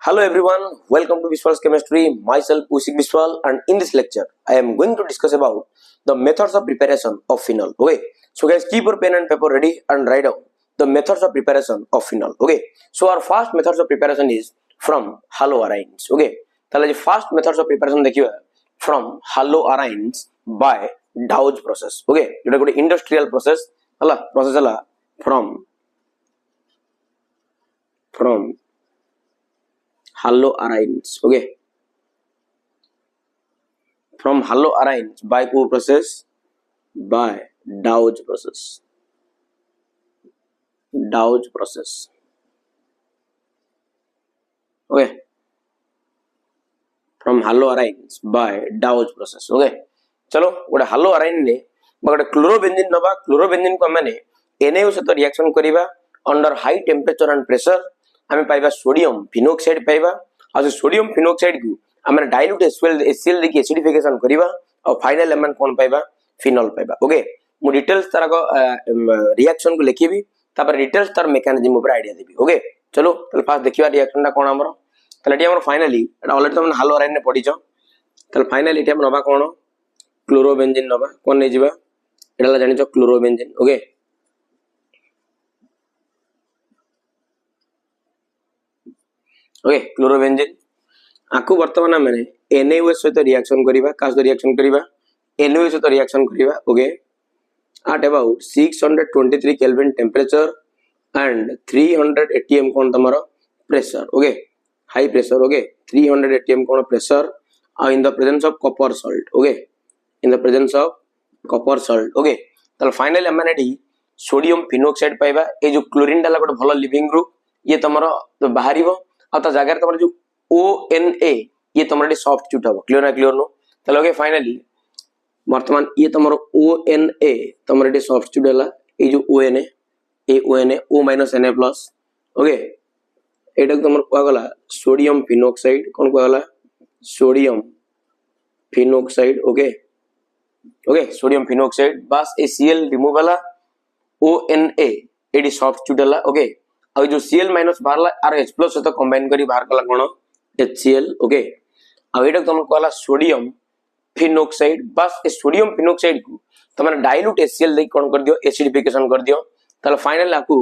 Hello everyone, welcome to Vishwal's Chemistry. Myself Usik Vishwal, and in this lecture I am going to discuss about the methods of preparation of phenol. Okay, so guys keep your pen and paper ready and write down the methods of preparation of phenol. Okay, so our first methods of preparation is from haloarenes. Okay, তাহলে যে first methods of preparation দেখিবা from haloarenes by Dawes process. Okay, এটা ଗୋଟେ industrial process ହେଲା process ହେଲା from haloarenes. Okay, from haloarenes by who process? By Dawes process. Dawes process. Okay, from haloarenes by Dawes process. Okay, चलो गोटे haloarene ने गोटे chlorobenzene नबा chlorobenzene को माने NaO सहित रिएक्शन करिबा under high temperature and pressure आमे पाइबा सोडियम फिनोक्साइड पाइबा आ सोडियम फिनोक्साइड को आमे डाइल्यूट HCl देखि एसिडिफिकेशन करिबा और फाइनल एमन कोन पाइबा फिनोल पाइबा. ओके, मु डिटेल्स तार को रिएक्शन को लिखिबी तापर डिटेल्स तार मेकानिज्म ऊपर आईडिया देबी. ओके, चलो तले फास्ट देखिबा रिएक्शन टा कोन हमरो तले एटी हमरो फाइनली एटा ऑलरेडी तुम haloarene ने पढिछो. तले फाइनली एटी हम नबा कोन क्लोरोबेंजीन नबा कोन नै जिबा एटा जानिछो क्लोरोबेंजीन. ओके, ओके क्लोरोबेंजीन आकु वर्तमान माने NaOH सहित रिएक्शन करिबा का सहित रिएक्शन करिबा NaOH सहित रिएक्शन करिबा. Okay, at about 623 Kelvin temperature and 300 atm कोन तमरो pressure. Okay, high pressure. Okay, 300 atm कोन pressure in the presence of copper salt. Okay, in the presence of copper salt. Okay, तल finally हमने sodium phenoxide पाइबा. ए जो chlorine डाला गोटे भलो लिविंग ग्रुप ये तमरो बाहरिबो आ ता जगह तमरो जो ONA ये तमरो सब्स्टिट्यूट हो. क्लियर ना क्लियर नो तले. ओके, फाइनली वर्तमान ये तमरो ONA तमरो सब्स्टिट्यूट होला ए जो ONA ए ONA O - Na plus. Okay, एटा तमरो कोआ गला सोडियम फिनोक्साइड कोन कोआ गला sodium phenoxide. Okay, okay sodium phenoxide बस ए Cl रिमूव होला ONA एडी सब्स्टिट्यूट होला. ओके, आ जो Cl माइनस बाहरला आर H प्लस सहित कंबाइन करी बाहर कला कोन HCl. ओके, आ एटा तमरो कोला सोडियम फिनोक्साइड बस ए सोडियम फिनोक्साइड को तमने डाइल्यूट HCl दे कोन कर दियो एसिडिफिकेशन कर दियो. तले फाइनल आकु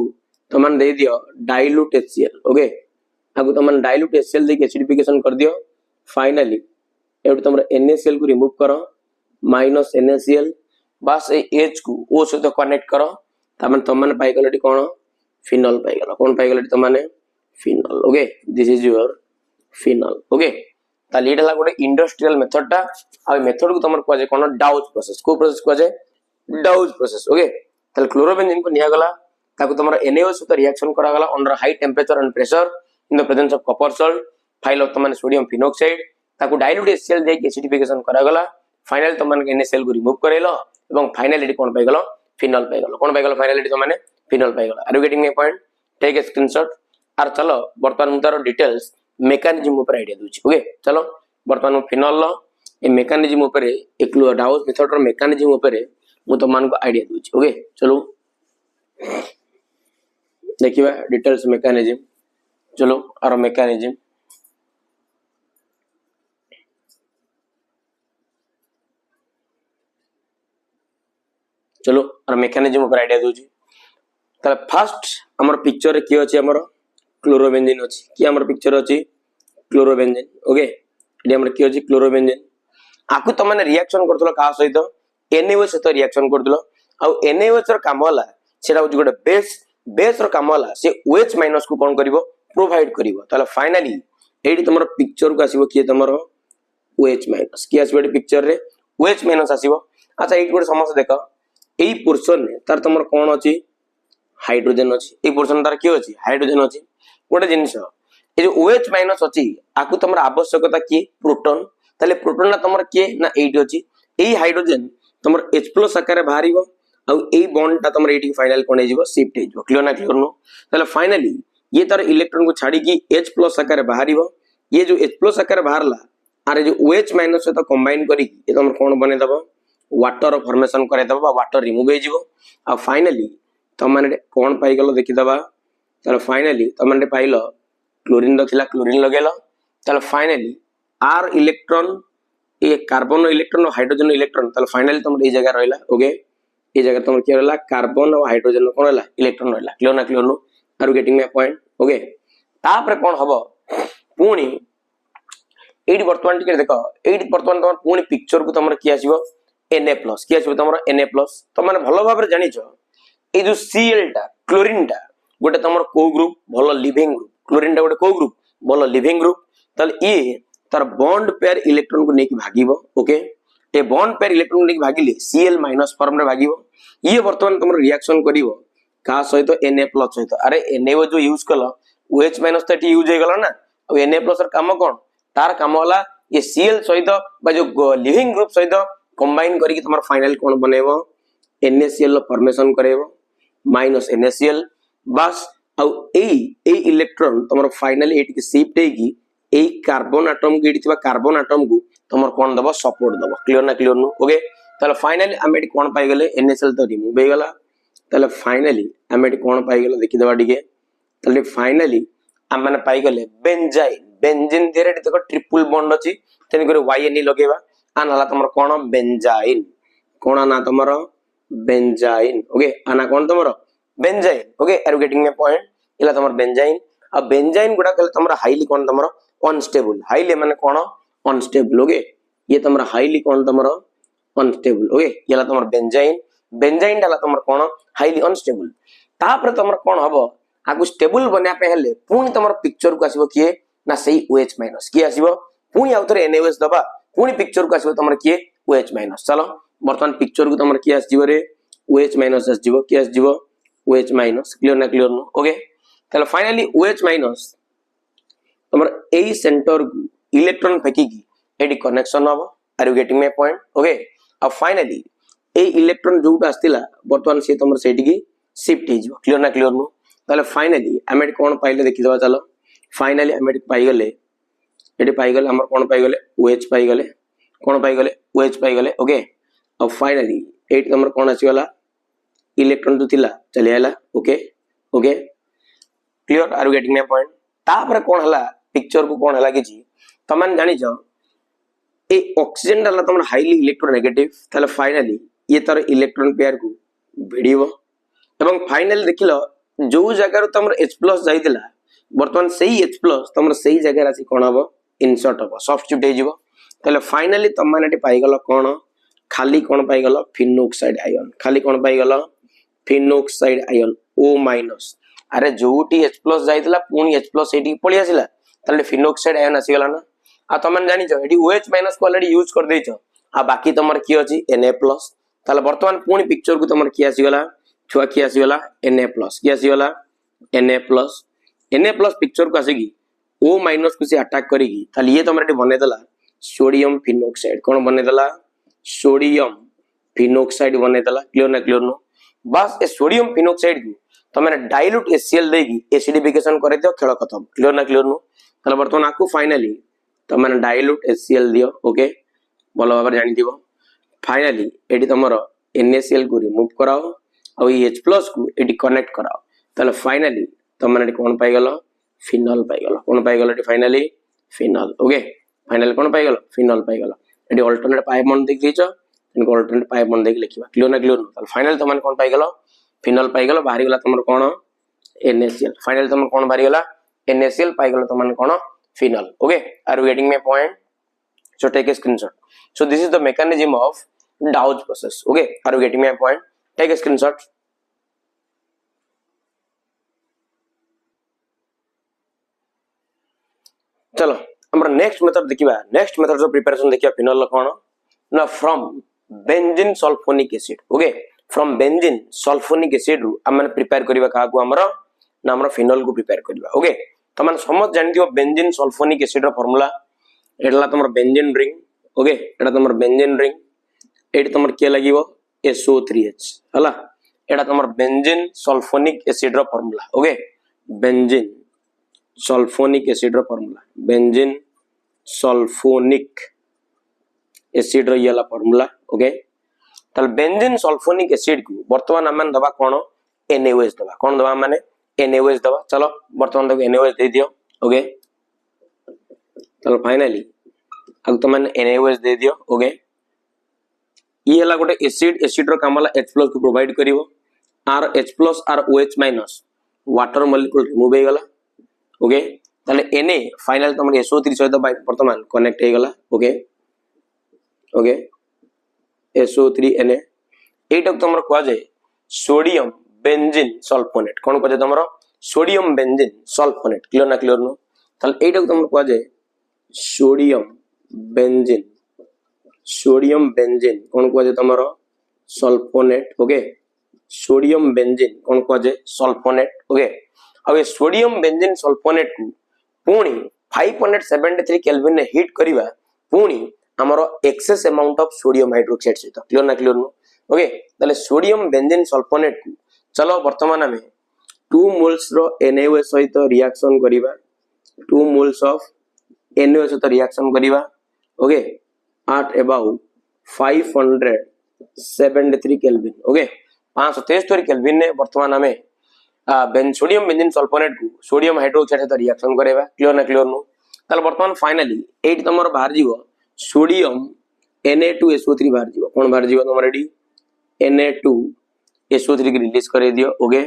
तमन दे दियो डाइल्यूट HCl. ओके, आकु तमन डाइल्यूट HCl दे एसिडिफिकेशन कर दियो. फाइनली एटा तमरो NaCl को रिमूव करो माइनस NaCl बस ए H को O सहित कनेक्ट करो तमन तमन पाई गलटी कोन फिनोल पाई गलो. कोन पाई गलटी तमने phenol. Okay, this is your phenol. Okay, ताली एटा ला गोटे इंडस्ट्रियल मेथड टा आ मेथड को तमर को जे कोन डाउज प्रोसेस को प्रोसेस को जे डाउज प्रोसेस. ओके, ताले क्लोरोबेंजीन को निया गला ताको तमर NaOH सहित रिएक्शन करा गला under high temperature and pressure in the presence of copper salt file of तमन सोडियम फिनोक्साइड ताको डाइल्यूट HCl दे एसिडिफिकेशन करा गला. फाइनल तमन NaCl को रिमूव करेलो एवं फाइनल एटी कोन पाई गलो फिनोल पाई गलो. कोन पाई गलो फाइनल एटी तमने फिनोल पाई गलो. Are you getting my point? Take a screenshot आर चलो वर्तमान मुतार डिटेल्स मेकानिज्म ऊपर आईडिया दूची. ओके, चलो वर्तमान फिनोल लो ए मेकानिज्म ऊपर एक डाउज मेथड रो मेकानिज्म ऊपर मु तो मान को आईडिया दूची. ओके, चलो देखिबा डिटेल्स मेकानिज्म. चलो आरो मेकानिज्म चलो आरो मेकानिज्म ऊपर आईडिया दूची. तले फर्स्ट हमर पिक्चर रे की अछि हमर क्लोरोबेंजीन अछि कि हमर पिक्चर अछि क्लोरोबेंजीन. ओके, एडी हमर की अछि क्लोरोबेंजीन आकु त माने रिएक्शन करथलो का सहित NaOH सहित रिएक्शन करथलो आ NaOH रो काम होला सेटा होछि गोटे बेस रो काम होला से OH माइनस को कोन करिवो प्रोवाइड करिवो. तले फाइनली एडी तमरो पिक्चर को आसीबो कि तमरो OH माइनस कि आसीबो एडी पिक्चर रे OH माइनस आसीबो. अच्छा एडी गोटे समस्या देखो एई पोर्शन रे तार तमरो कोन अछि हाइड्रोजन अछि. ए पोर्शन तार की अछि हाइड्रोजन अछि. गोटे जिंस ए जो OH माइनस अछि आकु तमर आवश्यकता की प्रोटॉन. तले प्रोटॉन ना तमर के ना 8 अछि. एई हाइड्रोजन तमर H प्लस आकार बाहरिबो आ एई बॉन्ड ता तमर एटी फाइनल कोन हेजिबो शिफ्ट हेजिबो. क्लियर ना क्लियर नो तले फाइनली ये तार इलेक्ट्रॉन को छाडी की H प्लस आकार बाहरिबो. ये जो H प्लस आकार बाहरला आरे जो OH माइनस से तो कंबाइन करी ए तमर कोन बने दबो वाटर फॉर्मेशन करे दबो बा वाटर रिमूव हेजिबो. आ फाइनली तमने कोन पाई गलो देखि दबा. तार फाइनली तमने पाइलो क्लोरीन रखिला क्लोरीन लगेला ताले फाइनली आर इलेक्ट्रॉन ये कार्बन इलेक्ट्रॉन और हाइड्रोजन इलेक्ट्रॉन ताले फाइनली तुम ए जगह रहला ओके ए जगह तुम के रहला कार्बन और हाइड्रोजन कोन रहला इलेक्ट्रॉन रहला clear no are you getting my point okay तापर कोन हबो पुणी एडी वर्तमान टिके देखो एडी वर्तमान तुम पुणी पिक्चर को तुम की आसीबो Na+ की आसीबो तुम Na+ तो माने भलो भाबरे जानि छ ए जो Cl टा क्लोरीन टा गोटे तुम को ग्रुप भलो लिविंग ग्रुप क्लोरीन टा गोटे को ग्रुप भलो लिविंग ग्रुप ताले ये तार बॉन्ड पेयर इलेक्ट्रॉन को नेकी भागीबो okay a bond pair electron को नेकी भागिले Cl- फॉर्म रे भागीबो ये वर्तमान तुम रिएक्शन करिवो का सहित Na+ सहित अरे Na जो यूज कलो OH- तो यूज हो गला ना और Na+ काम कोन तार काम होला ये Cl सहित बा जो लिविंग ग्रुप सहित कंबाइन करी कि तुम्हारा फाइनल कोन बनेबो NaCl फॉर्मेशन करेबो -NaCl बस औ ए इलेक्ट्रॉन तुम्हारा फाइनली एटी के शिफ्ट हेगी ए कार्बन एटम को एटी कार्बन एटम को तुम्हारा कोन दबो सपोर्ट दबो क्लियर नो ओके ताले फाइनली हम एटी कोन पाई गेले NaCl तो रिमूव हे गला ताले फाइनली हम एटी कोन पाई गेले देखि दबा दिगे ताले फाइनली हम माने पाई गेले बेंजाइन बेंजीन देरे देखो ट्रिपल बॉन्ड अछि तेन करे YNE लगेबा आनाला तुमर कोन बेंजाइन कोन ना तुमर बेंजाइन ओके आना कोन तुमर benzene okay are you getting my point इला तुमर बेंजाइन अब बेंजाइन गुडा कले तुमर हाईली कोन तुमर अनस्टेबल हाईली माने कोन अनस्टेबल ओके ये तुमर हाईली कोन तुमर अनस्टेबल ओके इला तुमर बेंजाइन बेंजाइन डाला तुमर कोन हाईली अनस्टेबल तापर तुमर कोन हबो आगु स्टेबल बना पे हेले पुनी तुमर पिक्चर को आसीबो किए ना सही OH- की आसीबो पुनी आउतरे NaOH दबा पुनी पिक्चर को आसीबो तुमर किए OH- चलो वर्तमान पिक्चर को तुमर की आसीबो रे OH- आसीबो की आसीबो OH- क्लियर नो ओके ताले फाइनली OH- तुमर ए सेंटर इलेक्ट्रॉन फेकी की एडी कनेक्शन हबो are you getting my point okay अब फाइनली ए इलेक्ट्रॉन जोटा आस्तिला वर्तमान से तुमर सेठी की शिफ्ट हे जिवो क्लियर नो ताले फाइनली हम एडी कोन पाइले देखि दबा चलो फाइनली हम एडी पाई गेले एडी पाई गेले हमर कोन पाई गेले OH पाई गेले कोन पाई गेले OH पाई गेले ओके अब फाइनली एडी तुमर कोन आसी गला इलेक्ट्रॉन तो थिला चली आला okay okay clear are you getting my point तापर कोन हला पिक्चर को कोन हला कि जी तमन जानि छ ए ऑक्सीजन डाला तुम हाईली इलेक्ट्रोनेगेटिव ताले फाइनली ये तार इलेक्ट्रॉन पेयर को भिड़िबो एवं फाइनल देखिलो जो जगह तुम H+ जाइदिला वर्तमान सही H+ तुम सही जगह रासी कोन हबो इंसर्ट हबो सब्स्टिट्यूट हे जिवो ताले फाइनली तुम माने पाई गलो कोन खाली कोन पाई गलो फिनोक्साइड आयन खाली कोन पाई गलो फिनोक्साइड आयन O-। अरे जोटी H+ जाइदिला पुनी H+ एटी पळि आसिला ताले फिनोक्साइड आयन आसी गला ना आ तमन जानि छ एटी OH- को ऑलरेडी यूज कर देछ आ बाकी तमर की अछि Na+ ताले वर्तमान पुनी पिक्चर को तमर की आसी गला छुआ की आसी गला Na+ की आसी गला Na+ पिक्चर को आसीगी O- को से अटैक करेगी ताले ये तमर एटी बने देला सोडियम फिनोक्साइड कोन बने देला सोडियम फिनोक्साइड बने देला क्लियर नो बस ए सोडियम फिनोक्साइड को तमने डाइल्यूट HCl देगी एसिडिफिकेशन करे दियो खेल खत्म क्लियर नो ताले वर्तमान आकु फाइनली तमने डाइल्यूट HCl दियो ओके भलो भाबर जानि दिबो फाइनली एटी तमरो NaCl को रिमूव कराओ और ये H+ को एटी कनेक्ट कराओ ताले फाइनली तमने एटी कोन पाई गलो फिनॉल पाई गलो कोन पाई गलो एटी फाइनली फिनॉल ओके फाइनली कोन पाई गलो फिनॉल पाई गलो एटी अल्टरनेट पाई बॉन्ड देख दिछो इनको अल्टरनेट पाई बॉन्ड देख लिखिबा क्लियर नो ताले फाइनली तमने कोन पाई गलो फिनॉल पाई गलो बाहरी गला तमरो कोन NaCl फाइनली तमरो कोन बाहरी गला NaCl पाई गलो तमने कोन phenol okay are you getting my point so take a screenshot so this is the mechanism of Dawes process okay are you getting my point take a screenshot चलो हमरा next method देखिबा next method जो preparation देखिबा phenol कोन ना from benzene sulphonic acid okay from benzene sulphonic acid रु हम prepare करबा का को हमरा ना हमरा फिनॉल को प्रिपेयर करबा ओके तमन समझ जानि दियो बेंजीन सल्फोनिक एसिड रो फार्मूला एडला तमर बेंजीन रिंग ओके एडा तमर बेंजीन रिंग एडी तमर के लागिवो SO3H हला एडा तमर बेंजीन सल्फोनिक एसिड रो formula okay benzene sulphonic acid रो फार्मूला बेंजीन सल्फोनिक एसिड रो यला फार्मूला ओके तल बेंजीन सल्फोनिक एसिड को वर्तमान हमन दबा कोन NaOH दबा कोन दबा माने NaOH दबा चलो वर्तमान तक NaOH दे दियो ओके चलो फाइनली अब तुम NaOH दे दियो ओके ये हला गोटे एसिड रो काम हला H+ को प्रोवाइड करिवो आर H+ आर OH- वाटर मॉलिक्यूल रिमूव हे गला ओके ताले Na फाइनल तुम SO3 सहित वर्तमान कनेक्ट हे गला ओके ओके SO3 Na एटा तुम कह जाए सोडियम बेंजीन सल्फोनेट कौन कह तुम सोडियम बेंजीन सल्फोनेट क्लियर ना क्लियर नो ताले एटा तुम कह जाए सोडियम बेंजीन कौन कह तुम सल्फोनेट ओके सोडियम बेंजीन कौन कह सल्फोनेट ओके अब ये सोडियम बेंजीन सल्फोनेट को पुणी 573 केल्विन ने हीट करिवा पुणी हमरो excess amount of sodium hydroxide सहित क्लियर ना क्लियर नो ओके ताले सोडियम बेंजीन सल्फोनेट को चलो वर्तमान में 2 मोल्स रो NaOH सहित रिएक्शन करिवा 2 मोल्स ऑफ NaOH सहित रिएक्शन करिवा okay at about 573 Kelvin okay 573 Kelvin ने वर्तमान में सोडियम बेंजीन सल्फोनेट को सोडियम हाइड्रोक्साइड सहित रिएक्शन करेबा क्लियर ना क्लियर नो ताले वर्तमान फाइनली एट तमर बाहर जीवो सोडियम Na2SO3 बाहर जीवो कोन बाहर जीवो तमर एडी Na2SO3 की रिलीज करे दियो ओके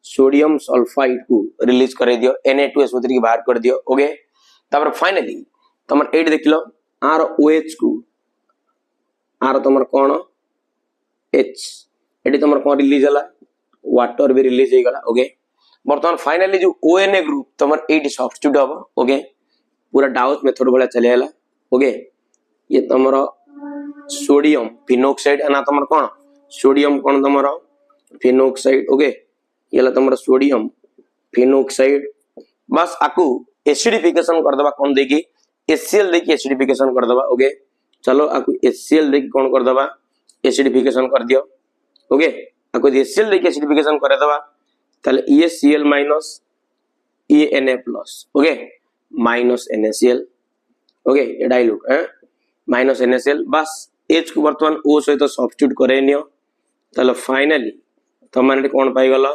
सोडियम सल्फाइड को रिलीज करे दियो Na2SO3 की बाहर कर दियो ओके तापर फाइनली तमर एट देखलो आर OH को आर तमर कोन H एडी तमर कोन रिलीज हला वाटर भी रिलीज हे गला ओके वर्तमान फाइनली जो ONA ग्रुप तमर एट सब्स्टिट्यूट हबो ओके पूरा डाउस मेथड वाला चले हला ओके ये तमर सोडियम फिनोक्साइड ना तमर कोन सोडियम कोन तमर फिनोक्साइड ओके ये तमर सोडियम फिनोक्साइड बस आकू एसिडिफिकेशन कर दबा कोन देखी HCl देखी एसिडिफिकेशन कर दबा ओके चलो आकू HCl देखी कोन कर दबा एसिडिफिकेशन कर दियो ओके आकू HCl देखी एसिडिफिकेशन करे दबा ताले ECl minus Na plus okay minus NaCl okay ये डाइल्यूट है माइनस NaCl बस H को वर्तमान O सहित सब्स्टिट्यूट करे नियो ताले फाइनली तमाने कोन पाई गला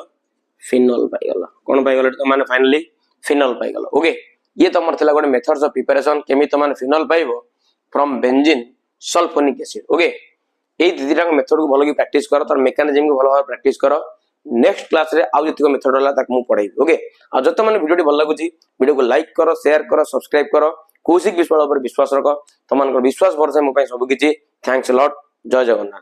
फिनोल पाई गला कोन पाई गला तमाने फाइनली फिनोल पाई गला ओके ये तमर थिला गोटे मेथड्स ऑफ प्रिपरेशन केमी तमाने फिनोल पाइबो from benzene sulphonic acid okay ए दिदिरा मेथड को भलो की प्रैक्टिस करो तर मेकानिज्म को भलो भाव प्रैक्टिस करो नेक्स्ट क्लास रे आउ जतिको मेथड होला ताक मु पढाइबी ओके आ जत माने वीडियो भल लागुची वीडियो को लाइक करो शेयर करो सब्सक्राइब करो कौशिक विश्वास पर विश्वास रखो तमान को विश्वास भरोसा मो पई सब किछि थैंक्स अ लॉट जय जगन्नाथ।